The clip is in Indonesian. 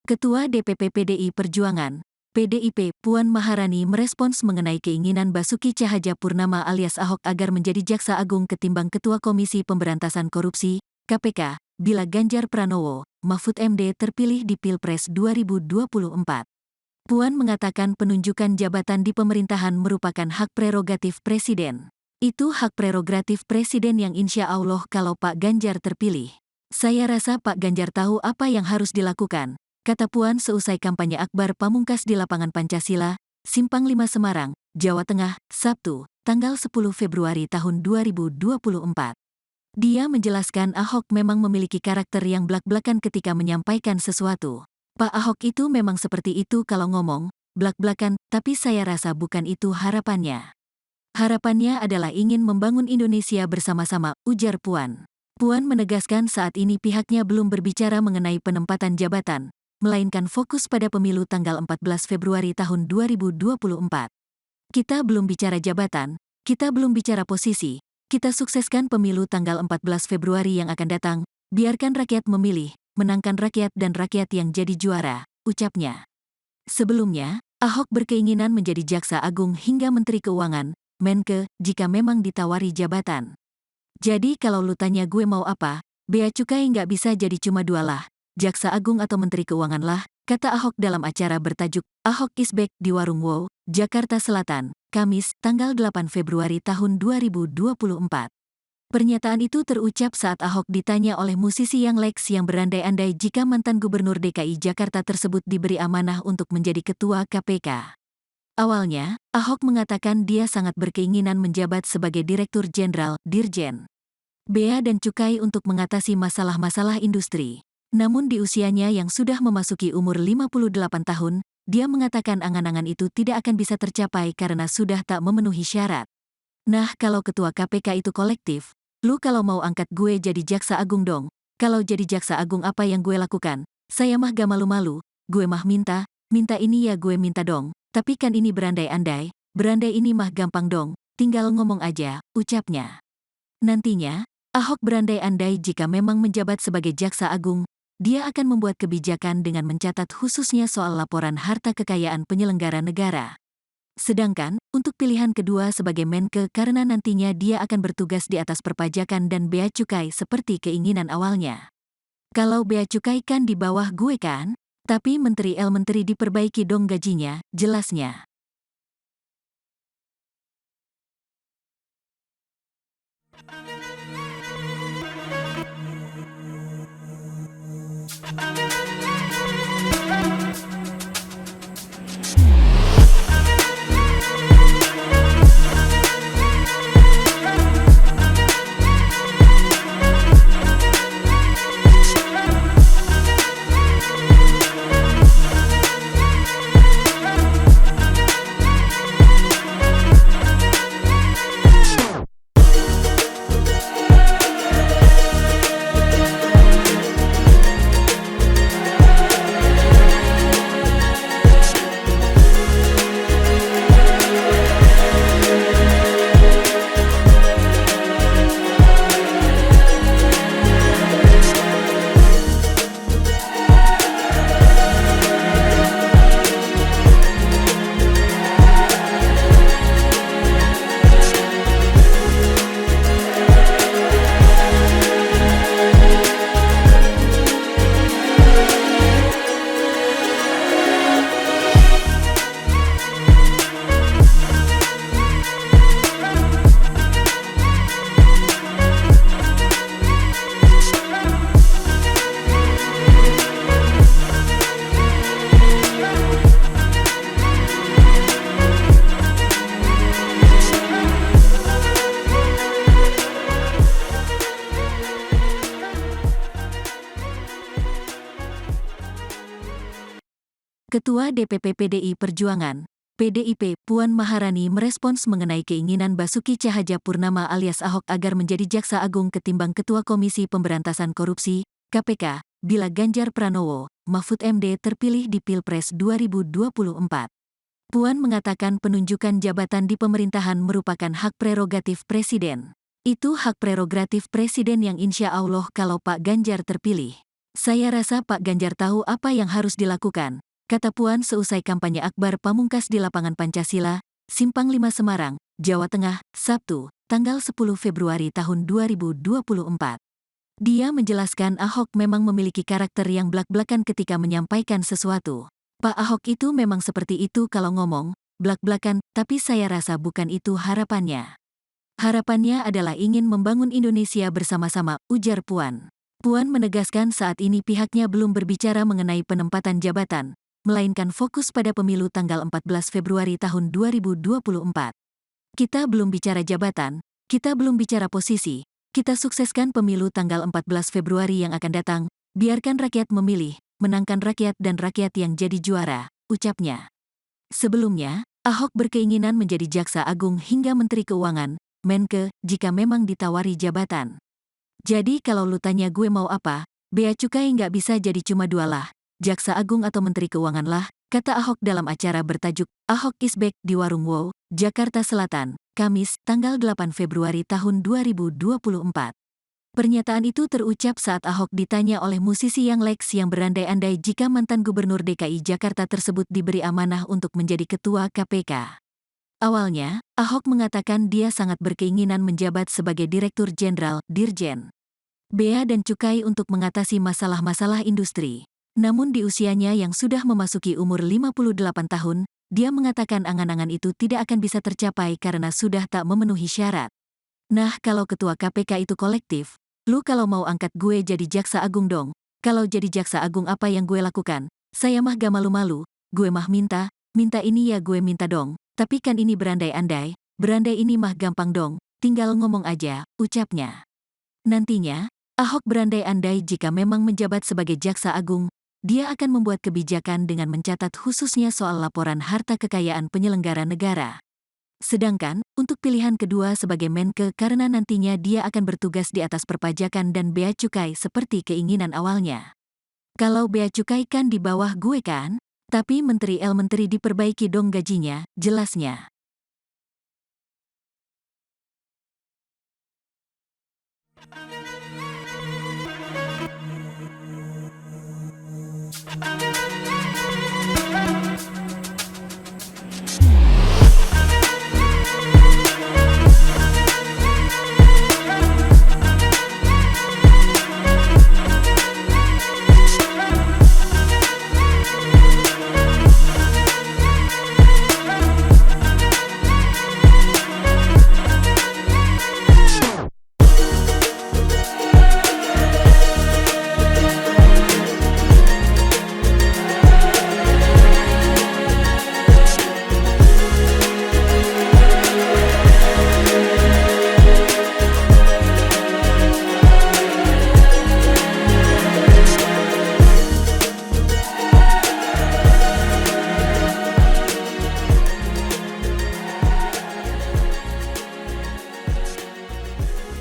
Ketua DPP PDI Perjuangan, PDIP, Puan Maharani merespons mengenai keinginan Basuki Cahayapurnama alias Ahok agar menjadi Jaksa Agung ketimbang Ketua Komisi Pemberantasan Korupsi, KPK, bila Ganjar Pranowo, Mahfud MD terpilih di Pilpres 2024. Puan mengatakan penunjukan jabatan di pemerintahan merupakan hak prerogatif Presiden. Itu hak prerogatif Presiden yang insya Allah kalau Pak Ganjar terpilih. Saya rasa Pak Ganjar tahu apa yang harus dilakukan, kata Puan seusai kampanye akbar pamungkas di lapangan Pancasila, Simpang 5 Semarang, Jawa Tengah, Sabtu, tanggal 10 Februari tahun 2024. Dia menjelaskan Ahok memang memiliki karakter yang blak-blakan ketika menyampaikan sesuatu. Pak Ahok itu memang seperti itu kalau ngomong, blak-blakan, tapi saya rasa bukan itu harapannya. Harapannya adalah ingin membangun Indonesia bersama-sama, ujar Puan. Puan menegaskan saat ini pihaknya belum berbicara mengenai penempatan jabatan, melainkan fokus pada pemilu tanggal 14 Februari tahun 2024. Kita belum bicara jabatan, kita belum bicara posisi, kita sukseskan pemilu tanggal 14 Februari yang akan datang, biarkan rakyat memilih, menangkan rakyat dan rakyat yang jadi juara, ucapnya. Sebelumnya, Ahok berkeinginan menjadi Jaksa Agung hingga Menteri Keuangan, Menke, jika memang ditawari jabatan. Jadi kalau lu tanya gue mau apa, bea cukai nggak bisa jadi cuma dua lah, Jaksa Agung atau Menteri Keuangan lah, kata Ahok dalam acara bertajuk Ahok is Back di Warung Wow, Jakarta Selatan, Kamis, tanggal 8 Februari tahun 2024. Pernyataan itu terucap saat Ahok ditanya oleh musisi Yang Lex yang berandai-andai jika mantan Gubernur DKI Jakarta tersebut diberi amanah untuk menjadi Ketua KPK. Awalnya, Ahok mengatakan dia sangat berkeinginan menjabat sebagai Direktur Jenderal, Dirjen Bea dan Cukai untuk mengatasi masalah-masalah industri. Namun di usianya yang sudah memasuki umur 58 tahun, dia mengatakan angan-angan itu tidak akan bisa tercapai karena sudah tak memenuhi syarat. Nah kalau Ketua KPK itu kolektif, lu kalau mau angkat gue jadi Jaksa Agung dong. Kalau jadi Jaksa Agung apa yang gue lakukan? Saya mah gak malu-malu, gue mah minta ini ya gue minta dong. Tapi kan ini berandai-andai, berandai ini mah gampang dong, tinggal ngomong aja, ucapnya. Nantinya, Ahok berandai-andai jika memang menjabat sebagai Jaksa Agung, dia akan membuat kebijakan dengan mencatat khususnya soal laporan harta kekayaan penyelenggara negara. Sedangkan, untuk pilihan kedua sebagai Menke karena nantinya dia akan bertugas di atas perpajakan dan bea cukai seperti keinginan awalnya. Kalau bea cukai kan di bawah gue kan? Tapi Menteri diperbaiki dong gajinya, jelasnya. Ketua DPP PDI Perjuangan, PDIP, Puan Maharani merespons mengenai keinginan Basuki Cahayapurnama alias Ahok agar menjadi Jaksa Agung ketimbang Ketua Komisi Pemberantasan Korupsi, KPK, bila Ganjar Pranowo, Mahfud MD terpilih di Pilpres 2024. Puan mengatakan penunjukan jabatan di pemerintahan merupakan hak prerogatif Presiden. Itu hak prerogatif Presiden yang insya Allah kalau Pak Ganjar terpilih. Saya rasa Pak Ganjar tahu apa yang harus dilakukan, kata Puan seusai kampanye akbar pamungkas di lapangan Pancasila, Simpang 5 Semarang, Jawa Tengah, Sabtu, tanggal 10 Februari tahun 2024. Dia menjelaskan Ahok memang memiliki karakter yang blak-blakan ketika menyampaikan sesuatu. Pak Ahok itu memang seperti itu kalau ngomong, blak-blakan, tapi saya rasa bukan itu harapannya. Harapannya adalah ingin membangun Indonesia bersama-sama, ujar Puan. Puan menegaskan saat ini pihaknya belum berbicara mengenai penempatan jabatan, melainkan fokus pada pemilu tanggal 14 Februari tahun 2024. Kita belum bicara jabatan, kita belum bicara posisi, kita sukseskan pemilu tanggal 14 Februari yang akan datang, biarkan rakyat memilih, menangkan rakyat dan rakyat yang jadi juara, ucapnya. Sebelumnya, Ahok berkeinginan menjadi Jaksa Agung hingga Menteri Keuangan, Menke, jika memang ditawari jabatan. Jadi kalau lu tanya gue mau apa, bea cukai nggak bisa jadi cuma dua lah, Jaksa Agung atau Menteri Keuangan lah, kata Ahok dalam acara bertajuk Ahok is Back di Warung Wow, Jakarta Selatan, Kamis, tanggal 8 Februari tahun 2024. Pernyataan itu terucap saat Ahok ditanya oleh musisi Yang Lex yang berandai-andai jika mantan Gubernur DKI Jakarta tersebut diberi amanah untuk menjadi Ketua KPK. Awalnya, Ahok mengatakan dia sangat berkeinginan menjabat sebagai Direktur Jenderal, Dirjen Bea dan Cukai untuk mengatasi masalah-masalah industri. Namun di usianya yang sudah memasuki umur 58 tahun, dia mengatakan angan-angan itu tidak akan bisa tercapai karena sudah tak memenuhi syarat. Nah, kalau ketua KPK itu kolektif, lu kalau mau angkat gue jadi Jaksa Agung dong. Kalau jadi Jaksa Agung apa yang gue lakukan? Saya mah gak malu-malu, gue mah minta ini ya gue minta dong. Tapi kan ini berandai-andai, berandai ini mah gampang dong, tinggal ngomong aja, ucapnya. Nantinya, Ahok berandai-andai jika memang menjabat sebagai Jaksa Agung, dia akan membuat kebijakan dengan mencatat khususnya soal laporan harta kekayaan penyelenggara negara. Sedangkan, untuk pilihan kedua sebagai Menke karena nantinya dia akan bertugas di atas perpajakan dan bea cukai seperti keinginan awalnya. Kalau bea cukai kan di bawah gue kan? Tapi Menteri diperbaiki dong gajinya, jelasnya.